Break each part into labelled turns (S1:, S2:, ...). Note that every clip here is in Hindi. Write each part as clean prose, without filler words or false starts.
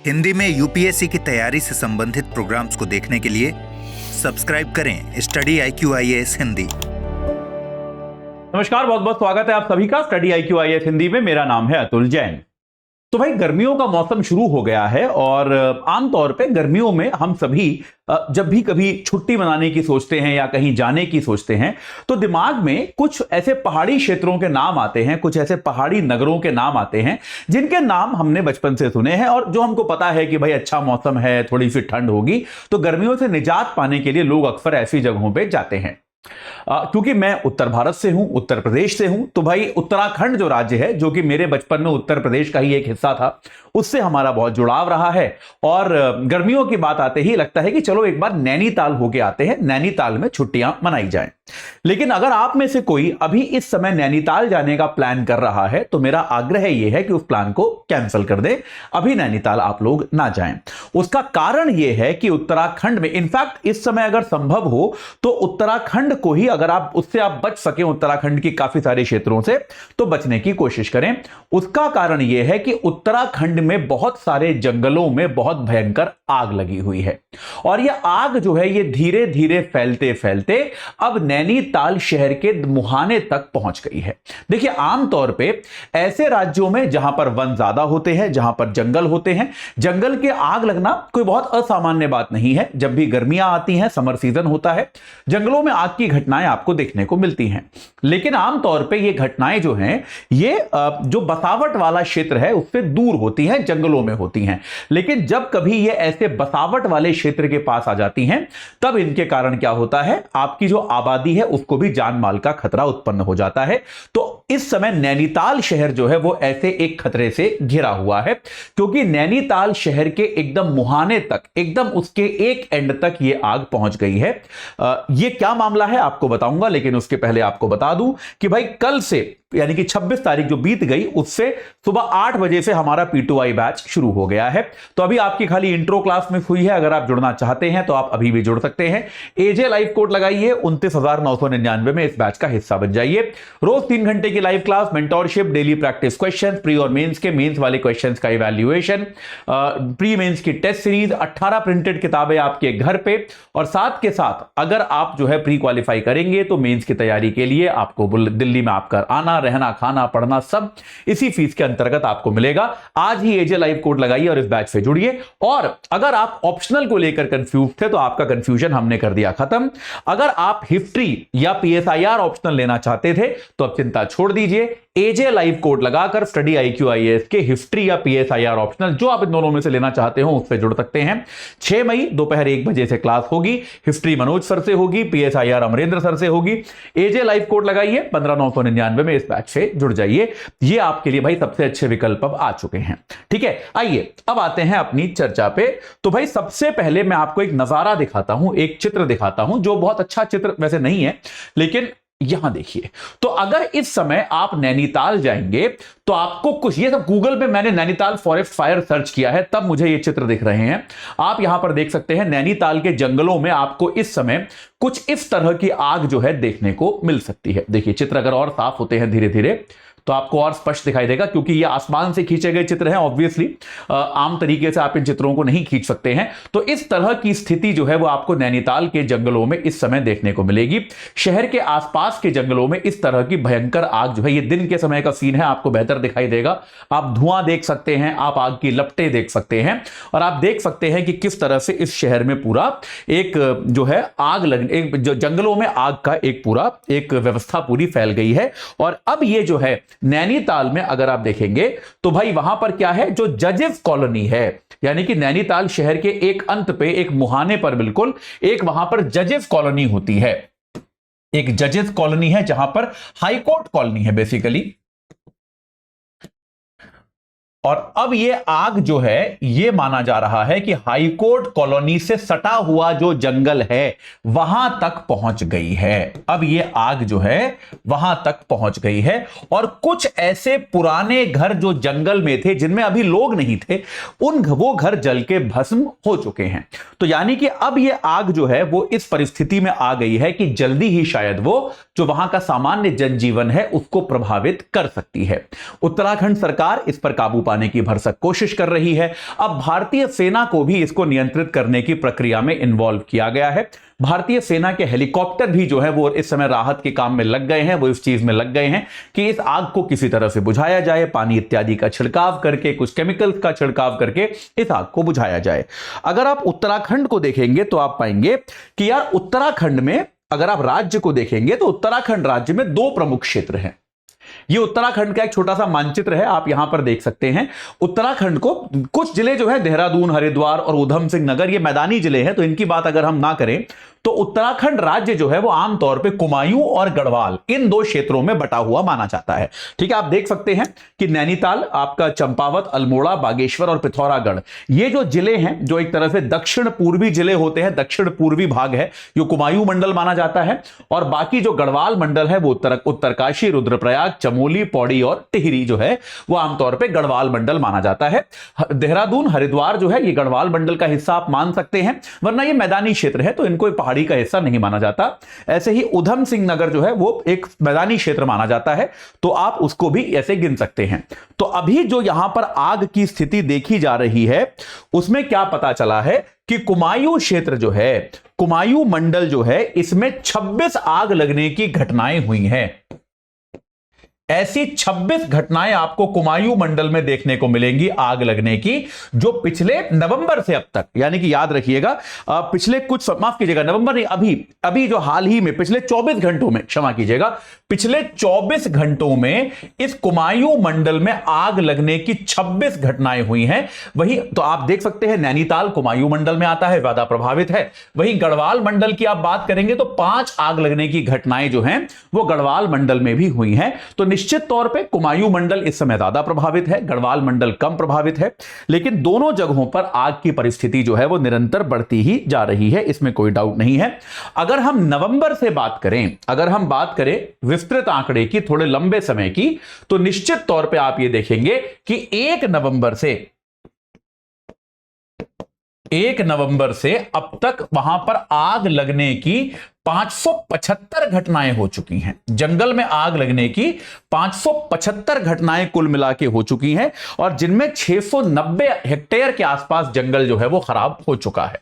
S1: हिंदी में यूपीएससी की तैयारी से संबंधित प्रोग्राम्स को देखने के लिए सब्सक्राइब करें स्टडी IQ IAS हिंदी।
S2: नमस्कार, बहुत बहुत स्वागत है आप सभी का स्टडी IQ IAS हिंदी में। मेरा नाम है अतुल जैन। तो भाई, गर्मियों का मौसम शुरू हो गया है और आमतौर पे गर्मियों में हम सभी जब भी कभी छुट्टी मनाने की सोचते हैं या कहीं जाने की सोचते हैं तो दिमाग में कुछ ऐसे पहाड़ी क्षेत्रों के नाम आते हैं, कुछ ऐसे पहाड़ी नगरों के नाम आते हैं जिनके नाम हमने बचपन से सुने हैं और जो हमको पता है कि भाई अच्छा मौसम है, थोड़ी सी ठंड होगी, तो गर्मियों से निजात पाने के लिए लोग अक्सर ऐसी जगहों पर जाते हैं। क्योंकि मैं उत्तर भारत से हूं, उत्तर प्रदेश से हूं, तो भाई उत्तराखंड जो राज्य है, जो कि मेरे बचपन में उत्तर प्रदेश का ही एक हिस्सा था, उससे हमारा बहुत जुड़ाव रहा है। और गर्मियों की बात आते ही लगता है कि चलो एक बार नैनीताल होके आते हैं, नैनीताल में छुट्टियां मनाई जाएं। लेकिन अगर आप में से कोई अभी इस समय नैनीताल जाने का प्लान कर रहा है तो मेरा आग्रह यह है कि उस प्लान को कैंसिल कर दें, अभी नैनीताल आप लोग ना जाएं। उसका कारण यह है कि उत्तराखंड में, इनफैक्ट इस समय अगर संभव हो तो उत्तराखंड को ही, अगर आप उससे आप बच सके, उत्तराखंड की काफी सारे क्षेत्रों से, तो बचने की कोशिश करें। उसका कारण यह है कि उत्तराखंड में बहुत सारे जंगलों में बहुत भयंकर आग लगी हुई है और यह आग जो है ये धीरे धीरे फैलते फैलते अब नैनीताल शहर के मुहाने तक पहुंच गई है। देखिए, आमतौर पे ऐसे राज्यों में जहां पर वन ज्यादा होते हैं, जहां पर जंगल होते हैं, जंगल के आग लगना कोई बहुत असामान्य बात नहीं है। जब भी गर्मियां आती हैं, समर सीजन होता है, जंगलों में आग की घटनाएं आपको देखने को मिलती हैं। लेकिन आमतौर पे ये घटनाएं जो हैं, ये जो बसावट वाला क्षेत्र है उससे दूर होती हैं, जंगलों में होती हैं। लेकिन जब कभी ये ऐसे बसावट वाले क्षेत्र के पास आ जाती हैं, तब इनके कारण क्या होता है, आपकी जो आबादी है उसको भी जान माल का खतरा उत्पन्न हो जाता है। तो इस समय नैनीताल शहर जो है वो ऐसे एक खतरे से घिरा हुआ है, क्योंकि नैनीताल शहर के एकदम मुहाने तक, एकदम उसके एक एंड तक ये आग पहुंच गई है। ये क्या मामला है आपको बताऊंगा, लेकिन उसके पहले आपको बता दूं कि भाई कल से, यानी कि 26 तारीख जो बीत गई, उससे सुबह 8 बजे से हमारा P2I बैच शुरू हो गया है। तो अभी आपकी खाली इंट्रो क्लास में हुई है, अगर आप जुड़ना चाहते हैं तो आप अभी भी जुड़ सकते हैं। AJ लाइव कोड लगाइए 29,999 में इस बैच का हिस्सा बन जाइए। रोज 3 घंटे की live class, mentorship, daily practice question, pre और मेंस के, मेंस वाले क्वेश्चंस का इवैल्यूएशन, प्री मेंस की टेस्ट सीरीज, 18 प्रिंटेड किताबें आपके घर पे, और साथ के साथ अगर आप जो है प्री क्वालिफाई करेंगे तो मेंस की तैयारी के लिए आपको दिल्ली में आपका आना, रहना, खाना, पढ़ना सब इसी फीस के अंतर्गत आपको मिलेगा। आज ही AJ लाइव कोड लगाइए और इस बैच से जुड़िए। और अगर आप ऑप्शनल को लेकर कंफ्यूज थे तो आपका कंफ्यूजन हमने कर दिया खत्म। अगर आप हिस्ट्री या PSIR ऑप्शनल लेना चाहते थे तो अब चिंता छोड़ दीजिए। AJ लाइव कोड लगाकर स्टडी IQ IAS के हिस्ट्री या PSIR ऑप्शनल, जो आप इन दोनों में से लेना चाहते हो, उससे जुड़ सकते हैं। 6 मई दोपहर 1 बजे से क्लास होगी। हिस्ट्री मनोज सर से होगी, PSIR अमरेंद्र सर से होगी। AJ लाइव कोड लगाइए, 15,999 में इस बैच से जुड़ जाइए। ये आपके लिए भाई सबसे अच्छे विकल्प अब आ चुके हैं। ठीक है, आइए अब आते हैं अपनी चर्चा पे। तो भाई सबसे पहले मैं आपको एक नजारा दिखाता हूं, एक चित्र दिखाता हूं, जो बहुत अच्छा चित्र वैसे नहीं है, लेकिन यहां देखिए। तो अगर इस समय आप नैनीताल जाएंगे तो आपको कुछ, ये सब गूगल पे मैंने नैनीताल फॉरेस्ट फायर सर्च किया है, तब मुझे ये चित्र दिख रहे हैं। आप यहां पर देख सकते हैं नैनीताल के जंगलों में आपको इस समय कुछ इस तरह की आग जो है देखने को मिल सकती है। देखिए, चित्र अगर और साफ होते हैं धीरे धीरे तो आपको और स्पष्ट दिखाई देगा, क्योंकि ये आसमान से खींचे गए चित्र हैं। ऑब्वियसली आम तरीके से आप इन चित्रों को नहीं खींच सकते हैं। तो इस तरह की स्थिति जो है वो आपको नैनीताल के जंगलों में इस समय देखने को मिलेगी। शहर के आसपास के जंगलों में इस तरह की भयंकर आग जो है, ये दिन के समय का सीन है, आपको बेहतर दिखाई देगा। आप धुआं देख सकते हैं, आप आग की लपटें देख सकते हैं, और आप देख सकते हैं कि किस तरह से इस शहर में पूरा एक जो है आग लगने, एक जो जंगलों में आग का एक पूरा एक व्यवस्था पूरी फैल गई है। और अब ये जो है नैनीताल में अगर आप देखेंगे तो भाई वहां पर क्या है, जो जजेस कॉलोनी है, यानी कि नैनीताल शहर के एक अंत पे, एक मुहाने पर बिल्कुल, एक वहां पर जजेस कॉलोनी होती है। एक जजेस कॉलोनी है जहां पर हाईकोर्ट कॉलोनी है बेसिकली। और अब ये आग जो है, ये माना जा रहा है कि हाईकोर्ट कॉलोनी से सटा हुआ जो जंगल है वहां तक पहुंच गई है। अब ये आग जो है वहां तक पहुंच गई है, और कुछ ऐसे पुराने घर जो जंगल में थे, जिनमें अभी लोग नहीं थे, वो घर जल के भस्म हो चुके हैं। तो यानी कि अब ये आग जो है वो इस परिस्थिति में आ गई है कि जल्दी ही शायद वो जो वहां का सामान्य जनजीवन है उसको प्रभावित कर सकती है। उत्तराखंड सरकार इस पर काबू पाने की भरसक कोशिश कर रही है। अब भारतीय सेना को भी इसको नियंत्रित करने की प्रक्रिया में इन्वॉल्व किया गया है। भारतीय सेना के हेलीकॉप्टर भी जो है वो इस समय राहत के काम में लग गए हैं, वो इस चीज में लग गए हैं कि इस आग को किसी तरह से बुझाया जाए, पानी इत्यादि का छिड़काव करके, कुछ केमिकल्स का छिड़काव करके इस आग को बुझाया जाए। अगर आप उत्तराखंड को देखेंगे तो आप पाएंगे कि यार उत्तराखंड में अगर आप राज्य को देखेंगे तो उत्तराखंड राज्य में दो प्रमुख क्षेत्र हैं। ये उत्तराखंड का एक छोटा सा मानचित्र है, आप यहां पर देख सकते हैं। उत्तराखंड को कुछ जिले जो है देहरादून, हरिद्वार और ऊधम सिंह नगर, ये मैदानी जिले हैं, तो इनकी बात अगर हम ना करें तो उत्तराखंड राज्य जो है वो आमतौर पे कुमायूं और गढ़वाल इन दो क्षेत्रों में बटा हुआ माना जाता है। ठीक है, आप देख सकते हैं कि नैनीताल, आपका चंपावत, अल्मोड़ा, बागेश्वर और पिथौरागढ़, ये जो जिले हैं जो एक तरह से दक्षिण पूर्वी जिले होते हैं, दक्षिण पूर्वी भाग है, जो कुमायूं मंडल माना जाता है। और बाकी जो गढ़वाल मंडल है वो उत्तरकाशी, रुद्रप्रयाग, चमोली, पौड़ी और टिहरी जो है वो आमतौर पर गढ़वाल मंडल माना जाता है। देहरादून, हरिद्वार जो है ये गढ़वाल मंडल का हिस्सा आप मान सकते हैं, वरना ये मैदानी क्षेत्र है तो इनको पहाड़ी का हिस्सा नहीं माना जाता। ऐसे ही ऊधम सिंह नगर जो है वो एक मैदानी क्षेत्र माना जाता है, तो आप उसको भी ऐसे गिन सकते हैं। तो अभी जो यहां पर आग की स्थिति देखी जा रही है उसमें क्या पता चला है कि कुमायूं क्षेत्र जो है, कुमायूं मंडल जो है, इसमें 26 आग लगने की घटनाएं हुई हैं। ऐसी 26 घटनाएं आपको कुमायूं मंडल में देखने को मिलेंगी आग लगने की, जो पिछले नवंबर से अब तक, यानी कि याद रखिएगा पिछले कुछ, माफ कीजिएगा, नवंबर नहीं, अभी जो हाल ही में पिछले 24 घंटों में, क्षमा कीजिएगा, पिछले 24 घंटों में इस कुमायूं मंडल में आग लगने की 26 घटनाएं हुई हैं। वही तो आप देख सकते हैं नैनीताल कुमायूं मंडल में आता है, ज्यादा प्रभावित है। वहीं गढ़वाल मंडल की आप बात करेंगे तो 5 आग लगने की घटनाएं जो हैं वो गढ़वाल मंडल में भी हुई हैं। तो निश्चित तौर पे कुमायूं मंडल इस समय ज्यादा प्रभावित है, गढ़वाल मंडल कम प्रभावित है, लेकिन दोनों जगहों पर आग की परिस्थिति जो है वो निरंतर बढ़ती ही जा रही है, इसमें कोई डाउट नहीं है। अगर हम नवंबर से बात करें, अगर हम बात करें विस्तृत आंकड़े की, थोड़े लंबे समय की, तो निश्चित तौर पे आप ये देखेंगे कि 1 नवंबर से अब तक वहां पर आग लगने की 575 घटनाएं हो चुकी हैं। जंगल में आग लगने की 575 घटनाएं कुल मिला के हो चुकी हैं, और जिनमें 690 हेक्टेयर के आसपास जंगल जो है वो खराब हो चुका है।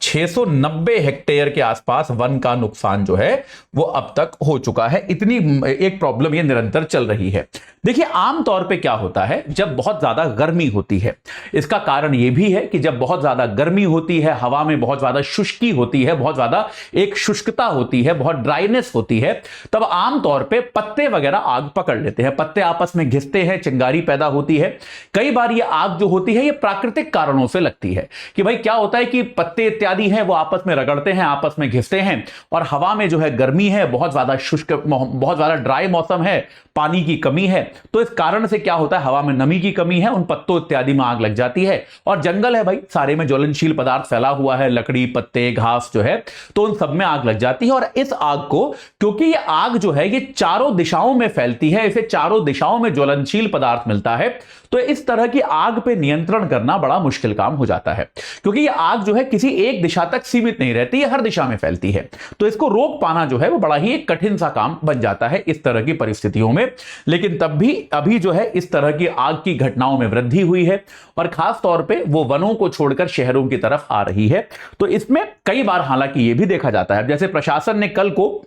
S2: 690 हेक्टेयर के आसपास वन का नुकसान जो है वो अब तक हो चुका है। इतनी एक प्रॉब्लम ये निरंतर चल रही है। देखिए आमतौर पे क्या होता है जब बहुत ज्यादा गर्मी होती है, इसका कारण ये भी है कि जब बहुत ज्यादा गर्मी होती है, हवा में बहुत ज्यादा शुष्की होती है, बहुत ज्यादा एक शुष्कता होती है, बहुत ड्राइनेस होती है, तब आमतौर पे पत्ते वगैरह आग पकड़ लेते हैं, पत्ते आपस में घिसते हैं, चिंगारी पैदा होती है। कई बार ये आग जो होती है ये प्राकृतिक कारणों से लगती है कि भाई क्या होता है कि पत्ते इत्यादि हैं वो आपस में रगड़ते हैं, आपस में घिसते हैं, और हवा में जो है गर्मी है, बहुत ज्यादा शुष्क, बहुत ज्यादा ड्राई मौसम है, पानी की कमी है, तो इस कारण से क्या होता है हवा में नमी की कमी है, उन पत्तों इत्यादि में आग लग जाती है। और जंगल है भाई, सारे में ज्वलनशील पदार्थ फैला हुआ है, लकड़ी, पत्ते, घास जो है, तो उन सब में आग लग जाती है। और इस आग को, क्योंकि ये आग जो है ये चारों दिशाओं में फैलती है, इसे चारों दिशाओं में ज्वलनशील पदार्थ मिलता है, तो इस तरह की आग पे नियंत्रण करना बड़ा मुश्किल काम हो जाता है, क्योंकि ये आग जो है किसी एक दिशा तक सीमित नहीं रहती है, हर दिशा में फैलती है। तो इसको रोक पाना जो है वो बड़ा ही एक कठिन सा काम बन जाता है इस तरह की परिस्थितियों में। लेकिन तब भी अभी जो है इस तरह की आग की घटनाओं में वृद्धि हुई है, और खास तौर पे वो वनों को छोड़कर शहरों की तरफ आ रही है। तो इसमें कई बार हालांकि ये भी देखा जाता है, जैसे प्रशासन ने कल को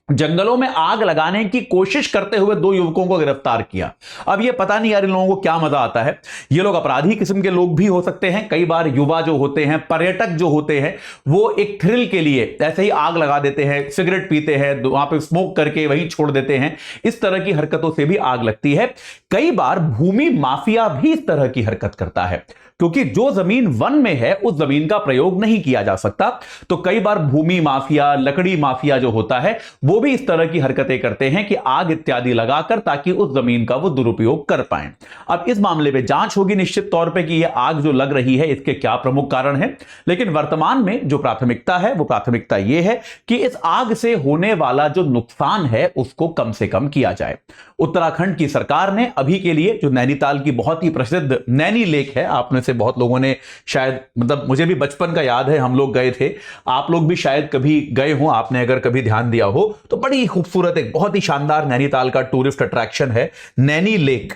S2: जंगलों में आग लगाने की कोशिश करते हुए 2 युवकों को गिरफ्तार किया। अब ये पता नहीं यार इन लोगों को क्या मजा आता है, ये लोग अपराधी किस्म के लोग भी हो सकते हैं। कई बार युवा जो होते हैं, पर्यटक जो होते हैं, वो एक थ्रिल के लिए ऐसे ही आग लगा देते हैं, सिगरेट पीते हैं, वहां पे स्मोक करके वहीं छोड़ देते हैं। इस तरह की हरकतों से भी आग लगती है। कई बार भूमि माफिया भी इस तरह की हरकत करता है, क्योंकि जो जमीन वन में है उस जमीन का प्रयोग नहीं किया जा सकता, तो कई बार भूमि माफिया, लकड़ी माफिया जो होता है वो भी इस तरह की हरकतें करते हैं कि आग इत्यादि लगाकर ताकि उस जमीन का वो दुरुपयोग कर पाएं। अब इस मामले में जांच होगी निश्चित तौर पे कि यह आग जो लग रही है इसके क्या प्रमुख कारण हैं, लेकिन वर्तमान में जो प्राथमिकता है वो प्राथमिकता यह है कि इस आग से होने वाला जो नुकसान है उसको कम से कम किया जाए। उत्तराखंड की सरकार ने अभी के लिए जो नैनीताल की बहुत ही प्रसिद्ध नैनी लेक है, आप में से बहुत लोगों ने शायद, मतलब मुझे भी बचपन का याद है, हम लोग गए थे, आप लोग भी शायद कभी गए हो, आपने अगर कभी ध्यान दिया हो तो बड़ी खूबसूरत, एक बहुत ही शानदार नैनीताल का टूरिस्ट अट्रैक्शन है नैनी लेक।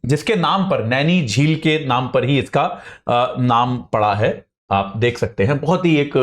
S2: जिसके नाम पर, नैनी झील के नाम पर ही इसका नाम पड़ा है। आप देख सकते हैं, बहुत ही एक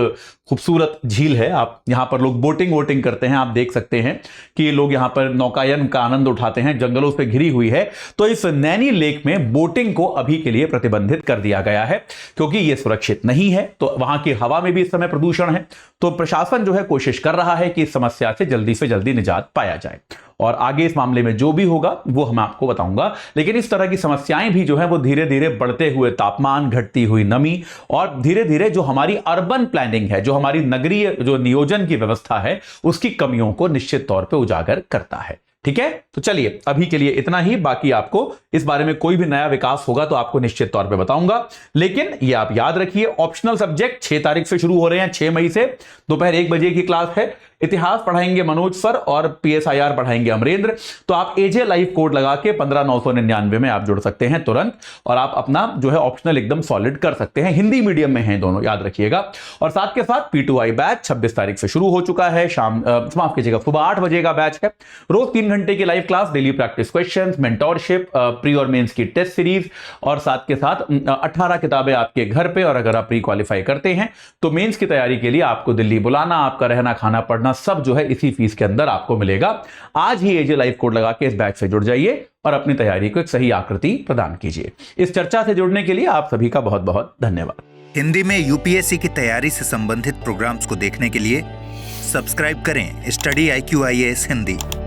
S2: खूबसूरत झील है। आप यहां पर लोग बोटिंग वोटिंग करते हैं। आप देख सकते हैं कि लोग यहां पर नौकायन का आनंद उठाते हैं। जंगलों से घिरी हुई है। तो इस नैनी लेक में बोटिंग को अभी के लिए प्रतिबंधित कर दिया गया है, क्योंकि यह सुरक्षित नहीं है। तो वहां की हवा में भी इस समय प्रदूषण है। तो प्रशासन जो है कोशिश कर रहा है कि इस समस्या से जल्दी निजात पाया जाए, और आगे इस मामले में जो भी होगा वो मैं आपको बताऊंगा। लेकिन इस तरह की समस्याएं भी जो है वो धीरे धीरे बढ़ते हुए तापमान, घटती हुई नमी, और धीरे धीरे जो हमारी अर्बन प्लानिंग है, जो हमारी नगरीय जो नियोजन की व्यवस्था है, उसकी कमियों को निश्चित तौर पे उजागर करता है। ठीक है, तो चलिए अभी के लिए इतना ही। बाकी आपको इस बारे में कोई भी नया विकास होगा तो आपको निश्चित तौर पे बताऊंगा। लेकिन ये आप याद रखिए, ऑप्शनल सब्जेक्ट 6 तारीख से शुरू हो रहे हैं। 6 मई से दोपहर 1 बजे की क्लास है। इतिहास पढ़ाएंगे मनोज सर और PSIR पढ़ाएंगे अमरेंद्र। तो आप AJ लाइव कोड लगा के 15,999 में आप जुड़ सकते हैं तुरंत, और आप अपना जो है ऑप्शनल एकदम सॉलिड कर सकते हैं। हिंदी मीडियम में हैं दोनों, याद रखिएगा। और साथ के साथ P2I बैच 26 तारीख से शुरू हो चुका है। माफ कीजिएगा, सुबह 8 बजे का बैच है। रोज 3 घंटे की live class, daily practice questions, mentorship, pre और मेंस की टेस्ट सीरीज, और साथ के साथ 18 किताबें आपके घर पे। और अगर आप प्री क्वालिफाई करते हैं तो मेंस की तैयारी के लिए आपको दिल्ली बुलाना, आपका रहना खाना पढ़ना सब जो है इसी फीस के अंदर आपको मिलेगा। आज ही AJ लाइव कोड लगा के इस बैच से जुड़ जाइए और अपनी तैयारी को एक सही आकृति प्रदान कीजिए। इस चर्चा से जुड़ने के लिए आप सभी का बहुत बहुत धन्यवाद।
S1: हिंदी में UPSC की तैयारी से संबंधित प्रोग्राम्स को देखने के लिए सब्सक्राइब करें स्टडी IQ IAS हिंदी।